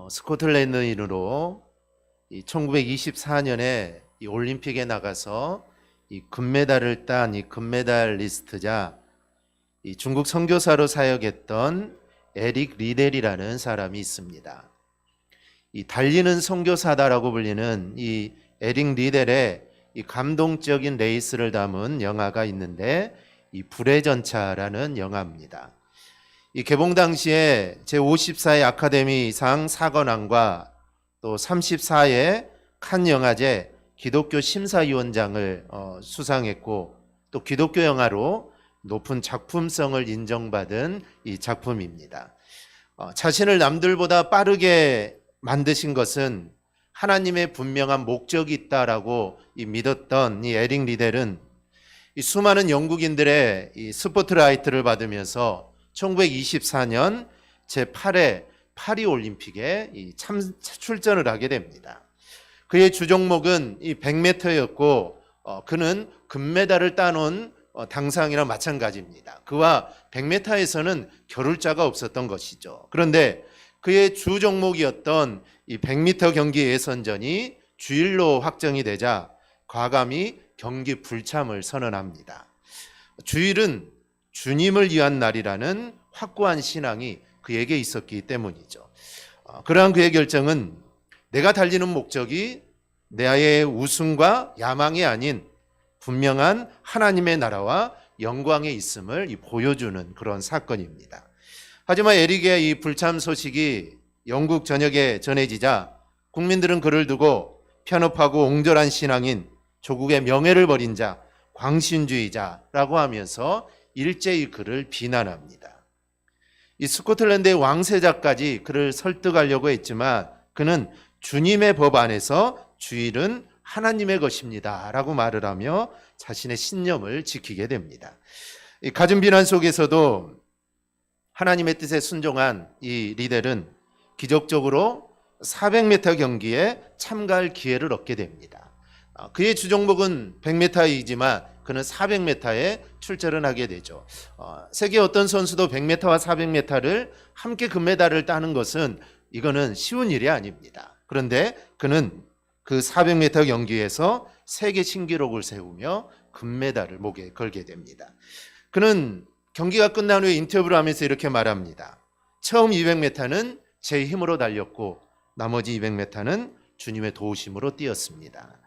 스코틀랜드인으로 1924년에 이 올림픽에 나가서 이 금메달을 딴 이 금메달리스트자 이 중국 선교사로 사역했던 에릭 리델이라는 사람이 있습니다. 이 달리는 선교사다라고 불리는 이 에릭 리델의 이 감동적인 레이스를 담은 영화가 있는데 이 불의 전차라는 영화입니다. 이 개봉 당시에 제54회 아카데미상 사관왕과 또 34회 칸 영화제 기독교 심사위원장을 수상했고 또 기독교 영화로 높은 작품성을 인정받은 이 작품입니다. 자신을 남들보다 빠르게 만드신 것은 하나님의 분명한 목적이 있다라고 믿었던 이 에릭 리델은 이 수많은 영국인들의 이 스포트라이트를 받으면서 1924년 제8회 파리 올림픽에 출전을 하게 됩니다. 그의 주종목은 이 100m였고 그는 금메달을 따놓은 당상이랑 마찬가지입니다. 그와 100m에서는 겨룰 자가 없었던 것이죠. 그런데 그의 주종목이었던 이 100m 경기 예선전이 주일로 확정이 되자 과감히 경기 불참을 선언합니다. 주일은 주님을 위한 날이라는 확고한 신앙이 그에게 있었기 때문이죠. 그러한 그의 결정은 내가 달리는 목적이 나의 우승과 야망이 아닌 분명한 하나님의 나라와 영광에 있음을 보여주는 그런 사건입니다. 하지만 에릭의 이 불참 소식이 영국 전역에 전해지자 국민들은 그를 두고 편협하고 옹졸한 신앙인, 조국의 명예를 버린 자, 광신주의자라고 하면서 일제히 그를 비난합니다. 이 스코틀랜드의 왕세자까지 그를 설득하려고 했지만 그는 주님의 법 안에서 주일은 하나님의 것입니다 라고 말을 하며 자신의 신념을 지키게 됩니다. 이 갖은 비난 속에서도 하나님의 뜻에 순종한 이 리델은 기적적으로 400m 경기에 참가할 기회를 얻게 됩니다. 그의 주종목은 100m이지만 그는 400m에 출전을 하게 되죠. 세계 어떤 선수도 100m와 400m를 함께 금메달을 따는 것은 이거는 쉬운 일이 아닙니다. 그런데 그는 그 400m 경기에서 세계 신기록을 세우며 금메달을 목에 걸게 됩니다. 그는 경기가 끝난 후에 인터뷰를 하면서 이렇게 말합니다. 처음 200m는 제 힘으로 달렸고 나머지 200m는 주님의 도우심으로 뛰었습니다.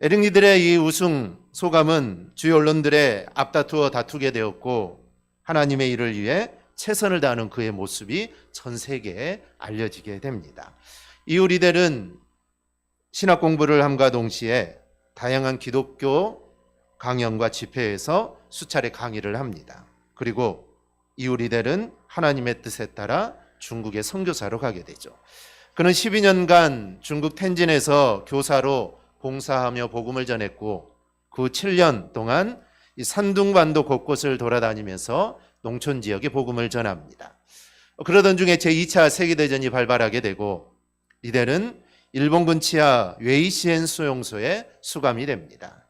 에릭 리델의 이 우승 소감은 주요 언론들의 앞다투어 다투게 되었고 하나님의 일을 위해 최선을 다하는 그의 모습이 전 세계에 알려지게 됩니다. 이후 리델은 신학 공부를 함과 동시에 다양한 기독교 강연과 집회에서 수차례 강의를 합니다. 그리고 이후 리델은 하나님의 뜻에 따라 중국의 선교사로 가게 되죠. 그는 12년간 중국 텐진에서 교사로 봉사하며 복음을 전했고 그 7년 동안 이 산둥반도 곳곳을 돌아다니면서 농촌 지역에 복음을 전합니다. 그러던 중에 제2차 세계대전이 발발하게 되고 리델은 일본군 치하 웨이시엔 수용소에 수감이 됩니다.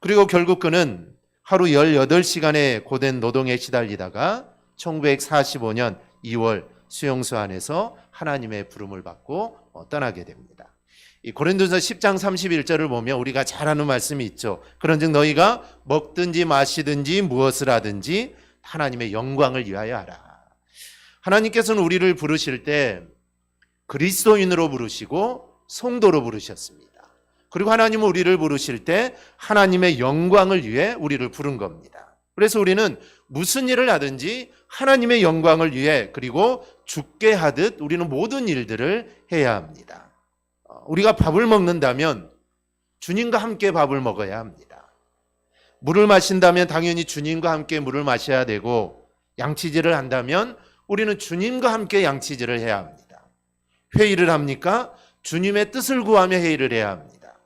그리고 결국 그는 하루 18시간의 고된 노동에 시달리다가 1945년 2월 수용소 안에서 하나님의 부름을 받고 떠나게 됩니다. 이 고린도전서 10장 31절을 보면 우리가 잘 아는 말씀이 있죠. 그런즉 너희가 먹든지 마시든지 무엇을 하든지 하나님의 영광을 위하여 하라. 하나님께서는 우리를 부르실 때 그리스도인으로 부르시고 성도로 부르셨습니다. 그리고 하나님은 우리를 부르실 때 하나님의 영광을 위해 우리를 부른 겁니다. 그래서 우리는 무슨 일을 하든지 하나님의 영광을 위해 그리고 죽게 하듯 우리는 모든 일들을 해야 합니다. 우리가 밥을 먹는다면 주님과 함께 밥을 먹어야 합니다. 물을 마신다면 당연히 주님과 함께 물을 마셔야 되고 양치질을 한다면 우리는 주님과 함께 양치질을 해야 합니다. 회의를 합니까? 주님의 뜻을 구하며 회의를 해야 합니다.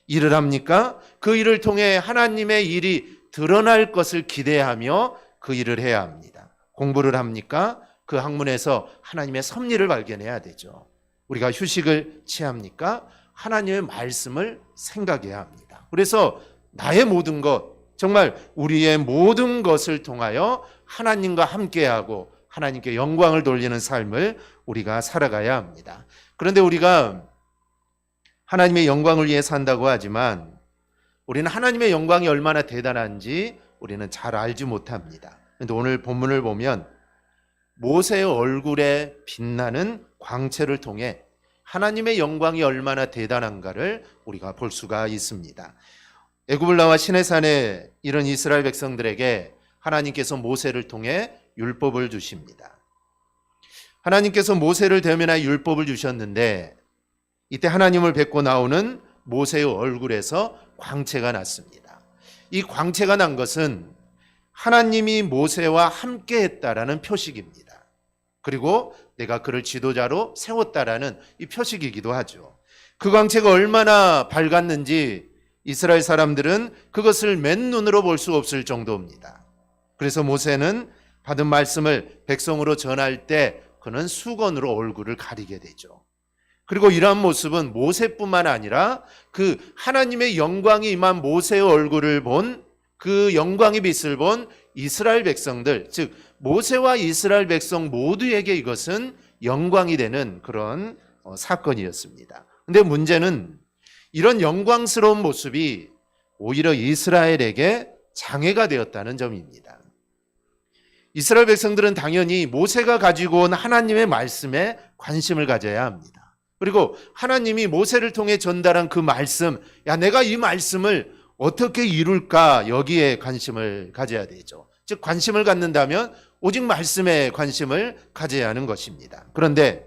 일을 합니까? 그 일을 통해 하나님의 일이 드러날 것을 기대하며 그 일을 해야 합니다. 공부를 합니까? 그 학문에서 하나님의 섭리를 발견해야 되죠. 우리가 휴식을 취합니까? 하나님의 말씀을 생각해야 합니다. 그래서 나의 모든 것, 정말 우리의 모든 것을 통하여 하나님과 함께하고 하나님께 영광을 돌리는 삶을 우리가 살아가야 합니다. 그런데 우리가 하나님의 영광을 위해 산다고 하지만 우리는 하나님의 영광이 얼마나 대단한지 우리는 잘 알지 못합니다. 그런데 오늘 본문을 보면 모세의 얼굴에 빛나는 광채를 통해 하나님의 영광이 얼마나 대단한가를 우리가 볼 수가 있습니다. 애굽을 나와 시내산에 이른 이스라엘 백성들에게 하나님께서 모세를 통해 율법을 주십니다. 하나님께서 모세를 대면하여 율법을 주셨는데 이때 하나님을 뵙고 나오는 모세의 얼굴에서 광채가 났습니다. 이 광채가 난 것은 하나님이 모세와 함께 했다라는 표식입니다. 그리고 내가 그를 지도자로 세웠다라는 이 표식이기도 하죠. 그 광채가 얼마나 밝았는지 이스라엘 사람들은 그것을 맨눈으로 볼 수 없을 정도입니다. 그래서 모세는 받은 말씀을 백성으로 전할 때 그는 수건으로 얼굴을 가리게 되죠. 그리고 이러한 모습은 모세뿐만 아니라 그 하나님의 영광이 임한 모세의 얼굴을 본 그 영광의 빛을 본 이스라엘 백성들, 즉 모세와 이스라엘 백성 모두에게 이것은 영광이 되는 그런 사건이었습니다. 그런데 문제는 이런 영광스러운 모습이 오히려 이스라엘에게 장애가 되었다는 점입니다. 이스라엘 백성들은 당연히 모세가 가지고 온 하나님의 말씀에 관심을 가져야 합니다. 그리고 하나님이 모세를 통해 전달한 그 말씀, 내가 이 말씀을 어떻게 이룰까, 여기에 관심을 가져야 되죠. 즉 관심을 갖는다면 오직 말씀에 관심을 가져야 하는 것입니다. 그런데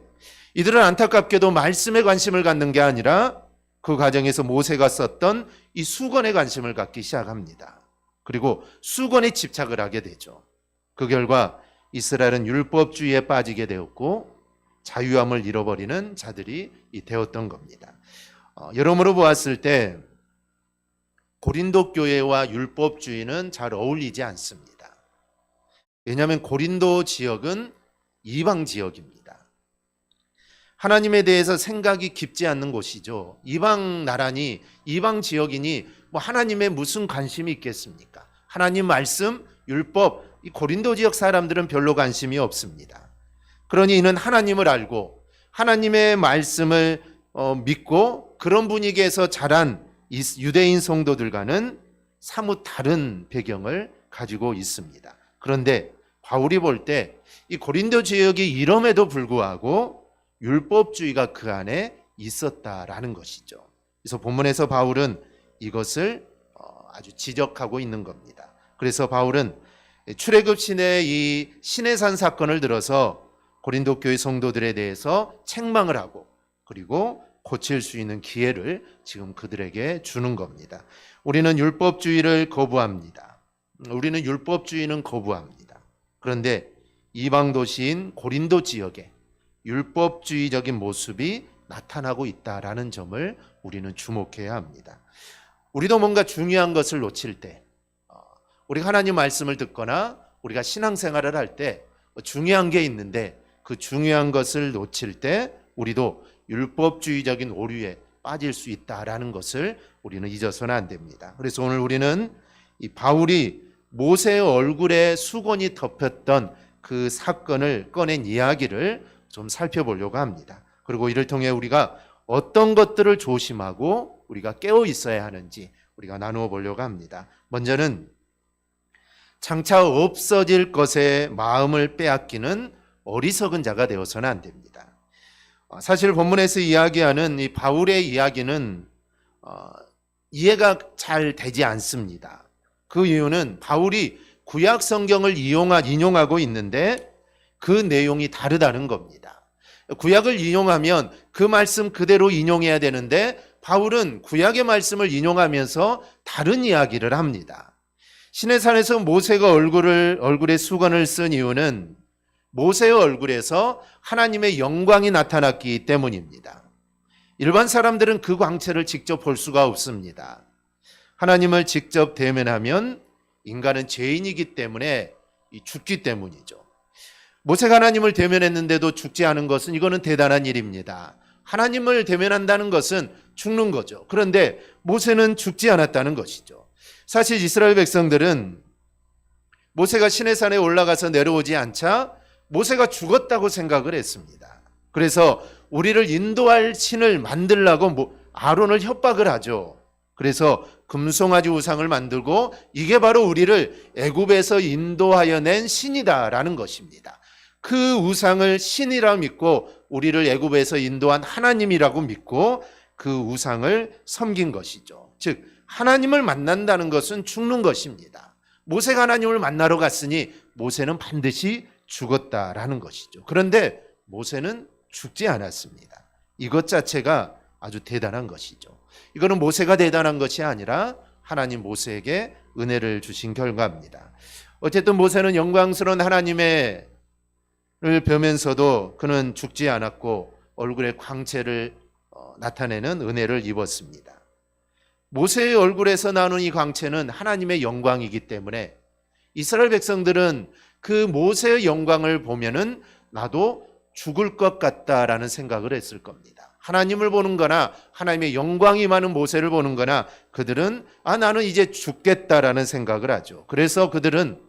이들은 안타깝게도 말씀에 관심을 갖는 게 아니라 그 과정에서 모세가 썼던 이 수건에 관심을 갖기 시작합니다. 그리고 수건에 집착을 하게 되죠. 그 결과 이스라엘은 율법주의에 빠지게 되었고 자유함을 잃어버리는 자들이 되었던 겁니다. 여러모로 보았을 때 고린도 교회와 율법주의는 잘 어울리지 않습니다. 왜냐하면 고린도 지역은 이방 지역입니다. 하나님에 대해서 생각이 깊지 않는 곳이죠. 이방 나라니, 이방 지역이니 하나님에 무슨 관심이 있겠습니까? 하나님 말씀, 율법, 이 고린도 지역 사람들은 별로 관심이 없습니다. 그러니 이는 하나님을 알고 하나님의 말씀을 믿고 그런 분위기에서 자란 유대인 성도들과는 사뭇 다른 배경을 가지고 있습니다. 그런데 바울이 볼 때 이 고린도 지역이 이름에도 불구하고 율법주의가 그 안에 있었다라는 것이죠. 그래서 본문에서 바울은 이것을 아주 지적하고 있는 겁니다. 그래서 바울은 출애굽 시내의 이 시내산 사건을 들어서 고린도 교회 성도들에 대해서 책망을 하고 그리고 고칠 수 있는 기회를 지금 그들에게 주는 겁니다. 우리는 율법주의를 거부합니다. 우리는 율법주의는 거부합니다. 그런데 이방 도시인 고린도 지역에 율법주의적인 모습이 나타나고 있다라는 점을 우리는 주목해야 합니다. 우리도 뭔가 중요한 것을 놓칠 때, 우리가 하나님 말씀을 듣거나 우리가 신앙생활을 할 때 중요한 게 있는데 그 중요한 것을 놓칠 때 우리도 율법주의적인 오류에 빠질 수 있다라는 것을 우리는 잊어서는 안 됩니다. 그래서 오늘 우리는 이 바울이 모세의 얼굴에 수건이 덮였던 그 사건을 꺼낸 이야기를 좀 살펴보려고 합니다. 그리고 이를 통해 우리가 어떤 것들을 조심하고 우리가 깨어 있어야 하는지 우리가 나누어 보려고 합니다. 먼저는 장차 없어질 것에 마음을 빼앗기는 어리석은 자가 되어서는 안 됩니다. 사실 본문에서 이야기하는 이 바울의 이야기는 이해가 잘 되지 않습니다. 그 이유는 바울이 구약 성경을 인용하고 있는데 그 내용이 다르다는 겁니다. 구약을 인용하면 그 말씀 그대로 인용해야 되는데 바울은 구약의 말씀을 인용하면서 다른 이야기를 합니다. 시내산에서 모세가 얼굴에 수건을 쓴 이유는 모세의 얼굴에서 하나님의 영광이 나타났기 때문입니다. 일반 사람들은 그 광채를 직접 볼 수가 없습니다. 하나님을 직접 대면하면 인간은 죄인이기 때문에 죽기 때문이죠. 모세가 하나님을 대면했는데도 죽지 않은 것은 이거는 대단한 일입니다. 하나님을 대면한다는 것은 죽는 거죠. 그런데 모세는 죽지 않았다는 것이죠. 사실 이스라엘 백성들은 모세가 시내산에 올라가서 내려오지 않자 모세가 죽었다고 생각을 했습니다. 그래서 우리를 인도할 신을 만들라고 아론을 협박을 하죠. 그래서 금송아지 우상을 만들고 이게 바로 우리를 애굽에서 인도하여 낸 신이다라는 것입니다. 그 우상을 신이라 믿고 우리를 애굽에서 인도한 하나님이라고 믿고 그 우상을 섬긴 것이죠. 즉 하나님을 만난다는 것은 죽는 것입니다. 모세가 하나님을 만나러 갔으니 모세는 반드시 죽었다라는 것이죠. 그런데 모세는 죽지 않았습니다. 이것 자체가 아주 대단한 것이죠. 이거는 모세가 대단한 것이 아니라 하나님 모세에게 은혜를 주신 결과입니다. 어쨌든 모세는 영광스러운 하나님을 뵈면서도 그는 죽지 않았고 얼굴에 광채를 나타내는 은혜를 입었습니다. 모세의 얼굴에서 나오는 이 광채는 하나님의 영광이기 때문에 이스라엘 백성들은 그 모세의 영광을 보면은 나도 죽을 것 같다라는 생각을 했을 겁니다. 하나님을 보는 거나 하나님의 영광이 많은 모세를 보는 거나 그들은 나는 이제 죽겠다라는 생각을 하죠. 그래서 그들은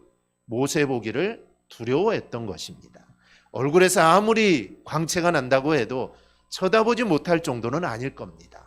모세 보기를 두려워했던 것입니다. 얼굴에서 아무리 광채가 난다고 해도 쳐다보지 못할 정도는 아닐 겁니다.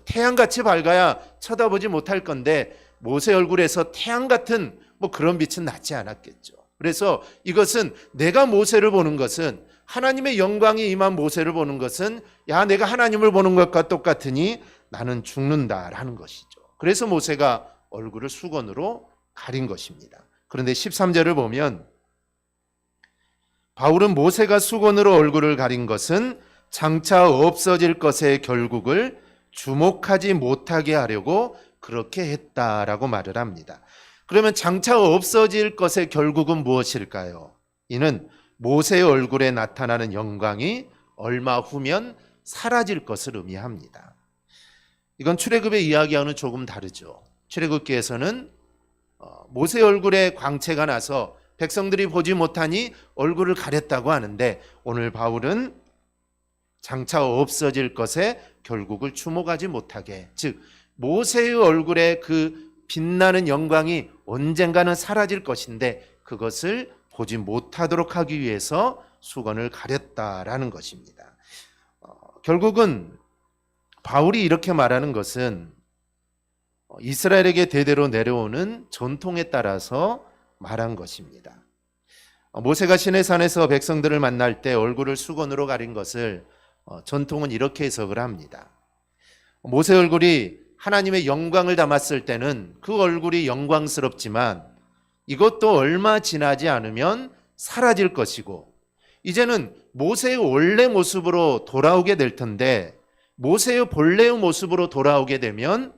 태양같이 밝아야 쳐다보지 못할 건데 모세 얼굴에서 태양 같은 그런 빛은 나지 않았겠죠. 그래서 이것은 내가 모세를 보는 것은 하나님의 영광이 임한 모세를 보는 것은 내가 하나님을 보는 것과 똑같으니 나는 죽는다라는 것이죠. 그래서 모세가 얼굴을 수건으로 가린 것입니다. 그런데 13절을 보면 바울은 모세가 수건으로 얼굴을 가린 것은 장차 없어질 것의 결국을 주목하지 못하게 하려고 그렇게 했다라고 말을 합니다. 그러면 장차 없어질 것의 결국은 무엇일까요? 이는 모세의 얼굴에 나타나는 영광이 얼마 후면 사라질 것을 의미합니다. 이건 출애굽의 이야기와는 조금 다르죠. 출애굽기에서는 모세 얼굴에 광채가 나서 백성들이 보지 못하니 얼굴을 가렸다고 하는데 오늘 바울은 장차 없어질 것에 결국을 주목하지 못하게, 즉 모세의 얼굴에 그 빛나는 영광이 언젠가는 사라질 것인데 그것을 보지 못하도록 하기 위해서 수건을 가렸다라는 것입니다. 결국은 바울이 이렇게 말하는 것은 이스라엘에게 대대로 내려오는 전통에 따라서 말한 것입니다. 모세가 시내산에서 백성들을 만날 때 얼굴을 수건으로 가린 것을 전통은 이렇게 해석을 합니다. 모세 얼굴이 하나님의 영광을 담았을 때는 그 얼굴이 영광스럽지만 이것도 얼마 지나지 않으면 사라질 것이고 이제는 모세의 원래 모습으로 돌아오게 될 텐데 모세의 본래의 모습으로 돌아오게 되면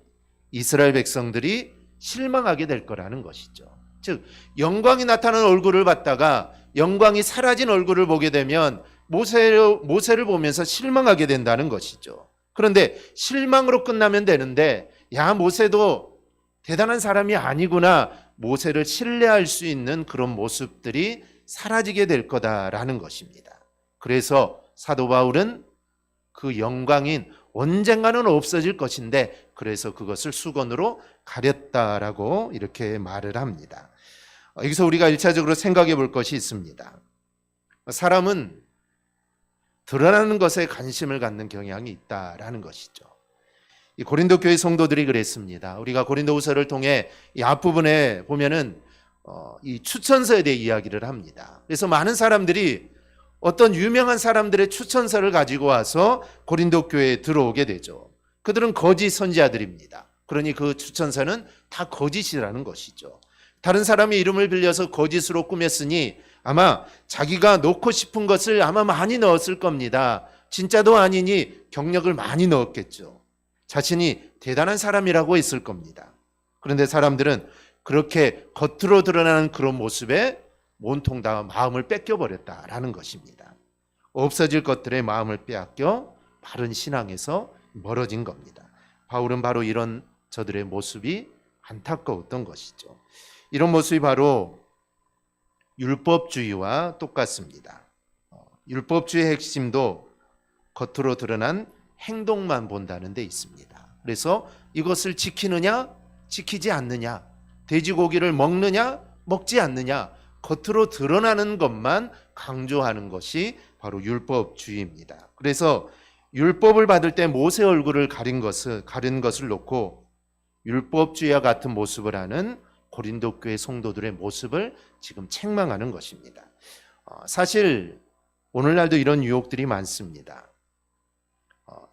이스라엘 백성들이 실망하게 될 거라는 것이죠. 즉 영광이 나타나는 얼굴을 봤다가 영광이 사라진 얼굴을 보게 되면 모세를 보면서 실망하게 된다는 것이죠. 그런데 실망으로 끝나면 되는데 모세도 대단한 사람이 아니구나, 모세를 신뢰할 수 있는 그런 모습들이 사라지게 될 거다라는 것입니다. 그래서 사도 바울은 그 영광인 언젠가는 없어질 것인데 그래서 그것을 수건으로 가렸다라고 이렇게 말을 합니다. 여기서 우리가 1차적으로 생각해 볼 것이 있습니다. 사람은 드러나는 것에 관심을 갖는 경향이 있다라는 것이죠. 이 고린도 교회 성도들이 그랬습니다. 우리가 고린도후서를 통해 이 앞부분에 보면은 이 추천서에 대해 이야기를 합니다. 그래서 많은 사람들이 어떤 유명한 사람들의 추천서를 가지고 와서 고린도 교회에 들어오게 되죠. 그들은 거짓 선지자들입니다. 그러니 그 추천서는 다 거짓이라는 것이죠. 다른 사람의 이름을 빌려서 거짓으로 꾸몄으니 아마 자기가 넣고 싶은 것을 아마 많이 넣었을 겁니다. 진짜도 아니니 경력을 많이 넣었겠죠. 자신이 대단한 사람이라고 했을 겁니다. 그런데 사람들은 그렇게 겉으로 드러나는 그런 모습에 온통 다 마음을 뺏겨버렸다라는 것입니다. 없어질 것들의 마음을 빼앗겨 바른 신앙에서 멀어진 겁니다. 바울은 바로 이런 저들의 모습이 안타까웠던 것이죠. 이런 모습이 바로 율법주의와 똑같습니다. 율법주의의 핵심도 겉으로 드러난 행동만 본다는 데 있습니다. 그래서 이것을 지키느냐 지키지 않느냐, 돼지고기를 먹느냐 먹지 않느냐, 겉으로 드러나는 것만 강조하는 것이 바로 율법주의입니다. 그래서 율법을 받을 때 모세 얼굴을 가린 것을 놓고 율법주의와 같은 모습을 하는 고린도 교회 성도들의 모습을 지금 책망하는 것입니다. 사실 오늘날도 이런 유혹들이 많습니다.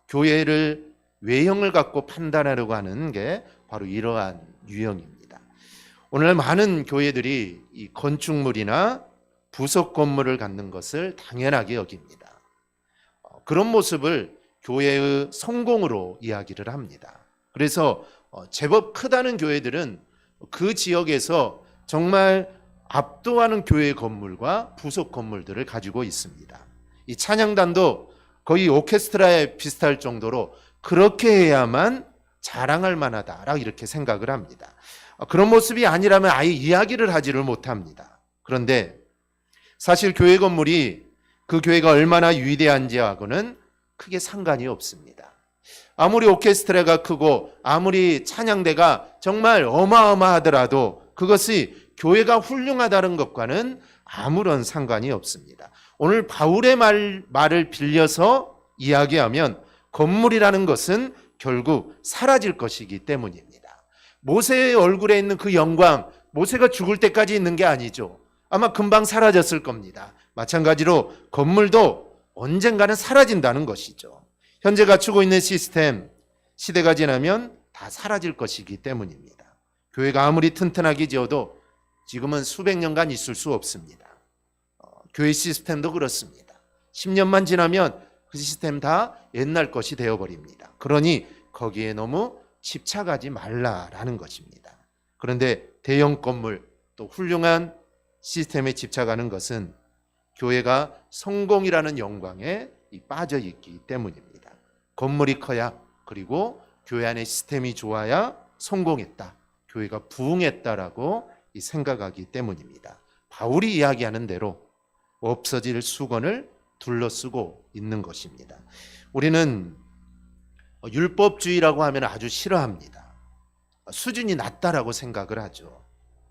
교회를 외형을 갖고 판단하려고 하는 게 바로 이러한 유형입니다. 오늘날 많은 교회들이 이 건축물이나 부속 건물을 갖는 것을 당연하게 여깁니다. 그런 모습을 교회의 성공으로 이야기를 합니다. 그래서 제법 크다는 교회들은 그 지역에서 정말 압도하는 교회 건물과 부속 건물들을 가지고 있습니다. 이 찬양단도 거의 오케스트라에 비슷할 정도로 그렇게 해야만 자랑할 만하다라고 이렇게 생각을 합니다. 그런 모습이 아니라면 아예 이야기를 하지를 못합니다. 그런데 사실 교회 건물이 그 교회가 얼마나 위대한지하고는 크게 상관이 없습니다. 아무리 오케스트라가 크고 아무리 찬양대가 정말 어마어마하더라도 그것이 교회가 훌륭하다는 것과는 아무런 상관이 없습니다. 오늘 바울의 말을 빌려서 이야기하면 건물이라는 것은 결국 사라질 것이기 때문입니다. 모세의 얼굴에 있는 그 영광, 모세가 죽을 때까지 있는 게 아니죠. 아마 금방 사라졌을 겁니다. 마찬가지로 건물도 언젠가는 사라진다는 것이죠. 현재 갖추고 있는 시스템, 시대가 지나면 다 사라질 것이기 때문입니다. 교회가 아무리 튼튼하게 지어도 지금은 수백 년간 있을 수 없습니다. 교회 시스템도 그렇습니다. 10년만 지나면 그 시스템 다 옛날 것이 되어버립니다. 그러니 거기에 너무 집착하지 말라라는 것입니다. 그런데 대형 건물 또 훌륭한 시스템에 집착하는 것은 교회가 성공이라는 영광에 빠져 있기 때문입니다. 건물이 커야 그리고 교회 안에 시스템이 좋아야 성공했다. 교회가 부흥했다라고 생각하기 때문입니다. 바울이 이야기하는 대로 없어질 수건을 둘러쓰고 있는 것입니다. 우리는 율법주의라고 하면 아주 싫어합니다. 수준이 낮다라고 생각을 하죠.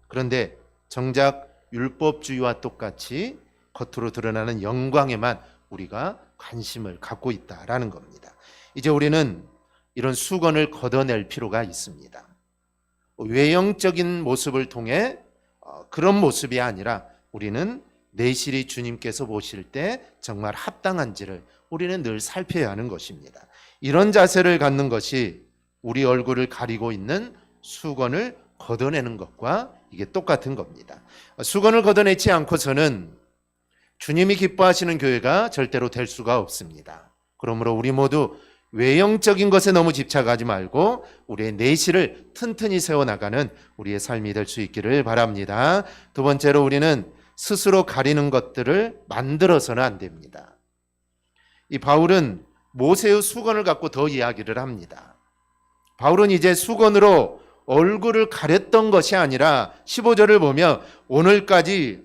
그런데 정작 율법주의와 똑같이 겉으로 드러나는 영광에만 우리가 관심을 갖고 있다라는 겁니다. 이제 우리는 이런 수건을 걷어낼 필요가 있습니다. 외형적인 모습을 통해 그런 모습이 아니라 우리는 내실이 주님께서 보실 때 정말 합당한지를 우리는 늘 살펴야 하는 것입니다. 이런 자세를 갖는 것이 우리 얼굴을 가리고 있는 수건을 걷어내는 것과 이게 똑같은 겁니다. 수건을 걷어내지 않고서는 주님이 기뻐하시는 교회가 절대로 될 수가 없습니다. 그러므로 우리 모두 외형적인 것에 너무 집착하지 말고 우리의 내실을 튼튼히 세워나가는 우리의 삶이 될 수 있기를 바랍니다. 두 번째로 우리는 스스로 가리는 것들을 만들어서는 안 됩니다. 이 바울은 모세의 수건을 갖고 더 이야기를 합니다. 바울은 이제 수건으로 얼굴을 가렸던 것이 아니라 15절을 보면 오늘까지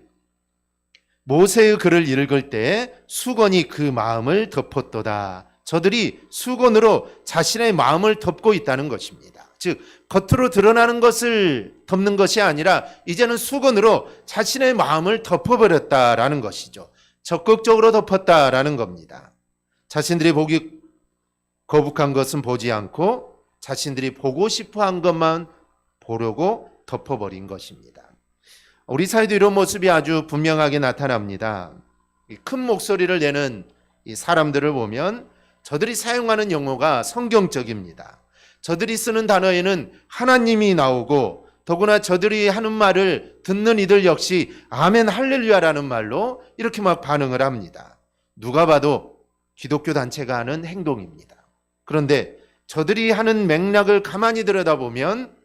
모세의 글을 읽을 때 수건이 그 마음을 덮었도다. 저들이 수건으로 자신의 마음을 덮고 있다는 것입니다. 즉 겉으로 드러나는 것을 덮는 것이 아니라 이제는 수건으로 자신의 마음을 덮어버렸다라는 것이죠. 적극적으로 덮었다라는 겁니다. 자신들이 보기 거북한 것은 보지 않고 자신들이 보고 싶어한 것만 보려고 덮어버린 것입니다. 우리 사회도 이런 모습이 아주 분명하게 나타납니다. 큰 목소리를 내는 이 사람들을 보면 저들이 사용하는 용어가 성경적입니다. 저들이 쓰는 단어에는 하나님이 나오고 더구나 저들이 하는 말을 듣는 이들 역시 아멘 할렐루야라는 말로 이렇게 막 반응을 합니다. 누가 봐도 기독교 단체가 하는 행동입니다. 그런데 저들이 하는 맥락을 가만히 들여다보면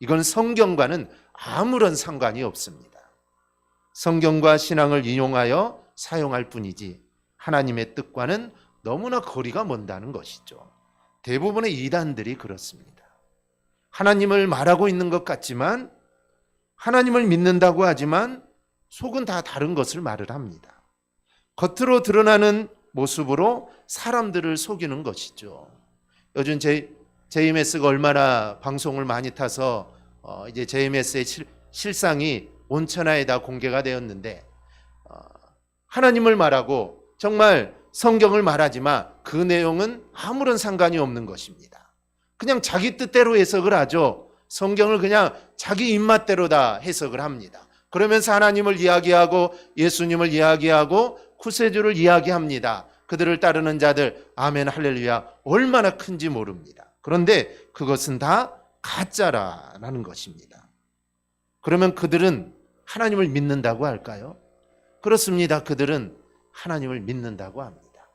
이건 성경과는 아무런 상관이 없습니다. 성경과 신앙을 인용하여 사용할 뿐이지 하나님의 뜻과는 너무나 거리가 먼다는 것이죠. 대부분의 이단들이 그렇습니다. 하나님을 말하고 있는 것 같지만 하나님을 믿는다고 하지만 속은 다 다른 것을 말을 합니다. 겉으로 드러나는 모습으로 사람들을 속이는 것이죠. 요즘 JMS가 얼마나 방송을 많이 타서 이제 JMS의 실상이 온천하에 다 공개가 되었는데 하나님을 말하고 정말 성경을 말하지만 그 내용은 아무런 상관이 없는 것입니다. 그냥 자기 뜻대로 해석을 하죠. 성경을 그냥 자기 입맛대로 다 해석을 합니다. 그러면서 하나님을 이야기하고 예수님을 이야기하고 구세주를 이야기합니다. 그들을 따르는 자들 아멘 할렐루야 얼마나 큰지 모릅니다. 그런데 그것은 다 가짜라는 것입니다. 그러면 그들은 하나님을 믿는다고 할까요? 그렇습니다. 그들은 하나님을 믿는다고 합니다.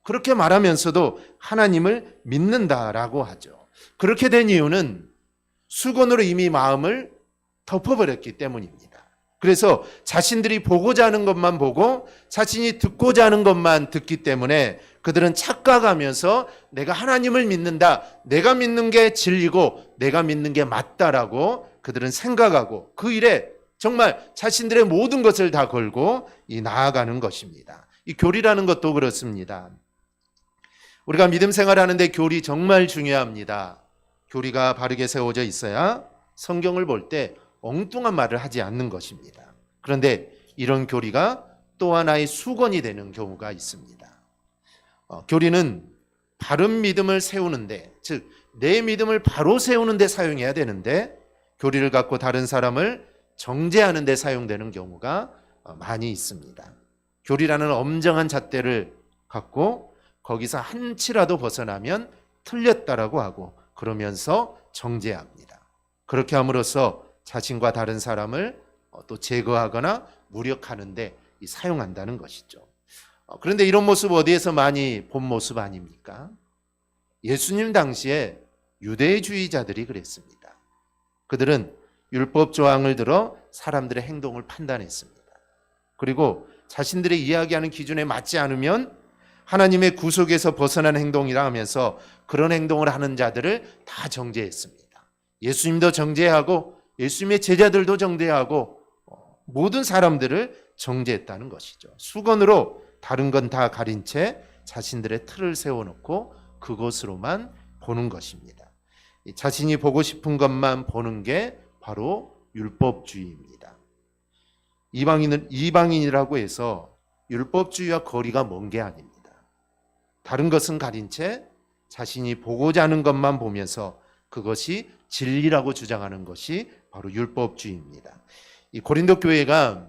그렇게 말하면서도 하나님을 믿는다라고 하죠. 그렇게 된 이유는 수건으로 이미 마음을 덮어버렸기 때문입니다. 그래서 자신들이 보고자 하는 것만 보고 자신이 듣고자 하는 것만 듣기 때문에 그들은 착각하면서 내가 하나님을 믿는다, 내가 믿는 게 진리고 내가 믿는 게 맞다라고 그들은 생각하고 그 일에 정말 자신들의 모든 것을 다 걸고 나아가는 것입니다. 이 교리라는 것도 그렇습니다. 우리가 믿음 생활하는데 교리 정말 중요합니다. 교리가 바르게 세워져 있어야 성경을 볼 때 엉뚱한 말을 하지 않는 것입니다. 그런데 이런 교리가 또 하나의 수건이 되는 경우가 있습니다. 교리는 바른 믿음을 세우는데, 즉 내 믿음을 바로 세우는데 사용해야 되는데 교리를 갖고 다른 사람을 정죄하는 데 사용되는 경우가 많이 있습니다. 교리라는 엄정한 잣대를 갖고 거기서 한치라도 벗어나면 틀렸다라고 하고 그러면서 정죄합니다. 그렇게 함으로써 자신과 다른 사람을 또 제거하거나 무력하는 데 사용한다는 것이죠. 그런데 이런 모습 어디에서 많이 본 모습 아닙니까? 예수님 당시에 유대주의자들이 그랬습니다. 그들은 율법 조항을 들어 사람들의 행동을 판단했습니다. 그리고 자신들의 이야기하는 기준에 맞지 않으면 하나님의 구속에서 벗어난 행동이라 하면서 그런 행동을 하는 자들을 다 정죄했습니다. 예수님도 정죄하고 예수님의 제자들도 정죄하고 모든 사람들을 정죄했다는 것이죠. 수건으로 다른 건 다 가린 채 자신들의 틀을 세워놓고 그것으로만 보는 것입니다. 자신이 보고 싶은 것만 보는 게 바로 율법주의입니다. 이방인이라고 해서 율법주의와 거리가 먼 게 아닙니다. 다른 것은 가린 채 자신이 보고자 하는 것만 보면서 그것이 진리라고 주장하는 것이 바로 율법주의입니다. 이 고린도 교회가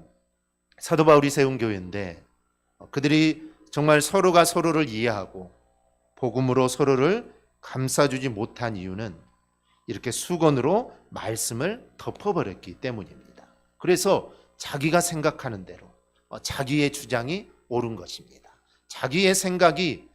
사도 바울이 세운 교회인데 그들이 정말 서로가 서로를 이해하고 복음으로 서로를 감싸주지 못한 이유는 이렇게 수건으로 말씀을 덮어버렸기 때문입니다. 그래서 자기가 생각하는 대로 자기의 주장이 옳은 것입니다. 자기의 생각이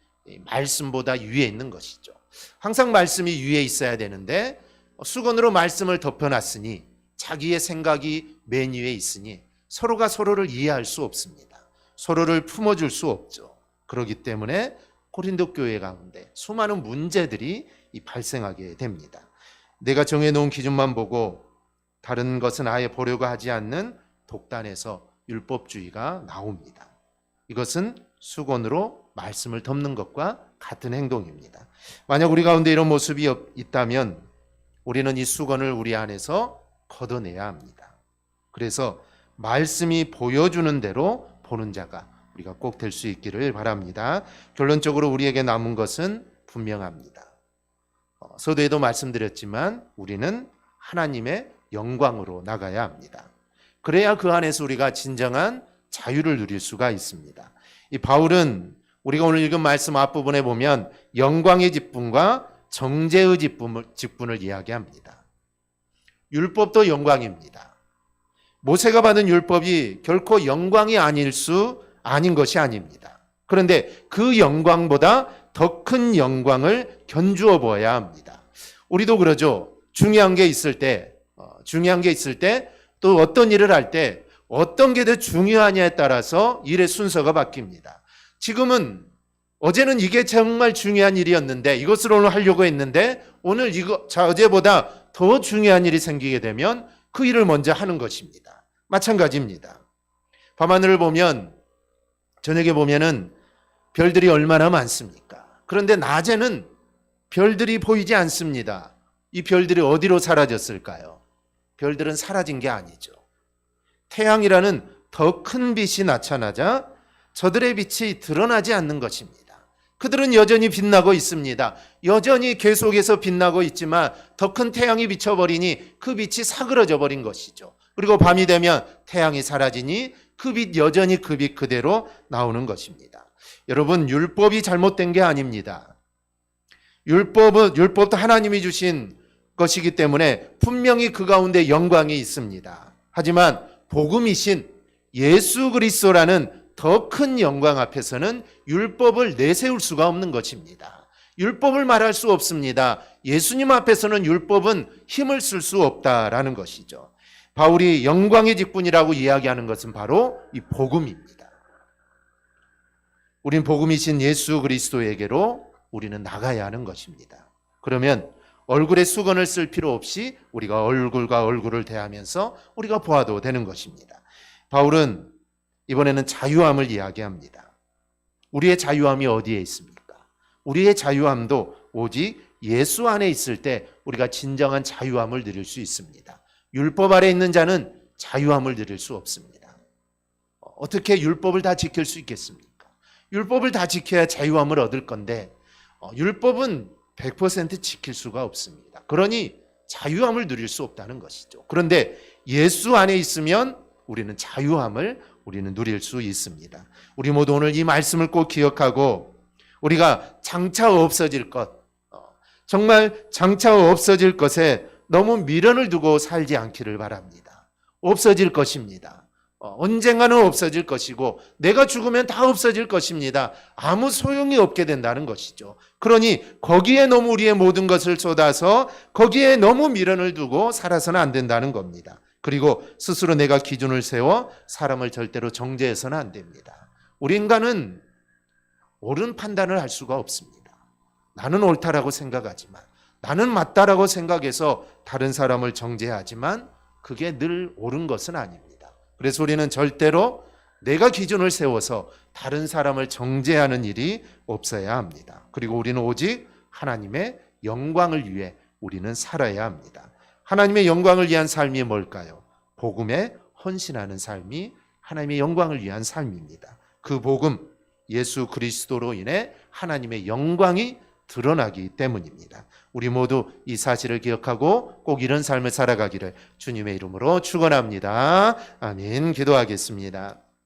말씀보다 위에 있는 것이죠. 항상 말씀이 위에 있어야 되는데 수건으로 말씀을 덮어놨으니 자기의 생각이 맨 위에 있으니 서로가 서로를 이해할 수 없습니다. 서로를 품어줄 수 없죠. 그렇기 때문에 고린도 교회 가운데 수많은 문제들이 발생하게 됩니다. 내가 정해놓은 기준만 보고 다른 것은 아예 보려고 하지 않는 독단에서 율법주의가 나옵니다. 이것은 수건으로 말씀을 덮는 것과 같은 행동입니다. 만약 우리 가운데 이런 모습이 있다면 우리는 이 수건을 우리 안에서 걷어내야 합니다. 그래서 말씀이 보여주는 대로 보는 자가 우리가 꼭 될 수 있기를 바랍니다. 결론적으로 우리에게 남은 것은 분명합니다. 서두에도 말씀드렸지만 우리는 하나님의 영광으로 나가야 합니다. 그래야 그 안에서 우리가 진정한 자유를 누릴 수가 있습니다. 이 바울은 우리가 오늘 읽은 말씀 앞부분에 보면 영광의 직분과 정죄의 직분을 이야기합니다. 율법도 영광입니다. 모세가 받은 율법이 결코 영광이 아닌 것이 아닙니다. 그런데 그 영광보다 더 큰 영광을 견주어 보아야 합니다. 우리도 그러죠. 중요한 게 있을 때 또 어떤 일을 할 때 어떤 게 더 중요하냐에 따라서 일의 순서가 바뀝니다. 지금은 어제는 이게 정말 중요한 일이었는데 이것을 오늘 하려고 했는데 오늘 어제보다 더 중요한 일이 생기게 되면 그 일을 먼저 하는 것입니다. 마찬가지입니다. 밤하늘을 보면 저녁에 보면은 별들이 얼마나 많습니까? 그런데 낮에는 별들이 보이지 않습니다. 이 별들이 어디로 사라졌을까요? 별들은 사라진 게 아니죠. 태양이라는 더 큰 빛이 나타나자 저들의 빛이 드러나지 않는 것입니다. 그들은 여전히 빛나고 있습니다. 여전히 계속해서 빛나고 있지만 더 큰 태양이 비춰버리니 그 빛이 사그러져 버린 것이죠. 그리고 밤이 되면 태양이 사라지니 그 빛 여전히 그 빛 그대로 나오는 것입니다. 여러분, 율법이 잘못된 게 아닙니다. 율법도 하나님이 주신 것이기 때문에 분명히 그 가운데 영광이 있습니다. 하지만 복음이신 예수 그리스도라는 더 큰 영광 앞에서는 율법을 내세울 수가 없는 것입니다. 율법을 말할 수 없습니다. 예수님 앞에서는 율법은 힘을 쓸 수 없다라는 것이죠. 바울이 영광의 직분이라고 이야기하는 것은 바로 이 복음입니다. 우린 복음이신 예수 그리스도에게로 우리는 나가야 하는 것입니다. 그러면 얼굴에 수건을 쓸 필요 없이 우리가 얼굴과 얼굴을 대하면서 우리가 보아도 되는 것입니다. 바울은 이번에는 자유함을 이야기합니다. 우리의 자유함이 어디에 있습니까? 우리의 자유함도 오직 예수 안에 있을 때 우리가 진정한 자유함을 누릴 수 있습니다. 율법 아래 있는 자는 자유함을 누릴 수 없습니다. 어떻게 율법을 다 지킬 수 있겠습니까? 율법을 다 지켜야 자유함을 얻을 건데 율법은 100% 지킬 수가 없습니다. 그러니 자유함을 누릴 수 없다는 것이죠. 그런데 예수 안에 있으면 우리는 자유함을 우리는 누릴 수 있습니다. 우리 모두 오늘 이 말씀을 꼭 기억하고 우리가 장차 없어질 것, 정말 장차 없어질 것에 너무 미련을 두고 살지 않기를 바랍니다. 없어질 것입니다. 언젠가는 없어질 것이고 내가 죽으면 다 없어질 것입니다. 아무 소용이 없게 된다는 것이죠. 그러니 거기에 너무 우리의 모든 것을 쏟아서 거기에 너무 미련을 두고 살아서는 안 된다는 겁니다. 그리고 스스로 내가 기준을 세워 사람을 절대로 정죄해서는 안 됩니다. 우리 인간은 옳은 판단을 할 수가 없습니다. 나는 옳다라고 생각하지만, 나는 맞다라고 생각해서 다른 사람을 정죄하지만 그게 늘 옳은 것은 아닙니다. 그래서 우리는 절대로 내가 기준을 세워서 다른 사람을 정죄하는 일이 없어야 합니다. 그리고 우리는 오직 하나님의 영광을 위해 우리는 살아야 합니다. 하나님의 영광을 위한 삶이 뭘까요? 복음에 헌신하는 삶이 하나님의 영광을 위한 삶입니다. 그 복음, 예수 그리스도로 인해 하나님의 영광이 드러나기 때문입니다. 우리 모두 이 사실을 기억하고 꼭 이런 삶을 살아가기를 주님의 이름으로 축원합니다. 아멘. 기도하겠습니다.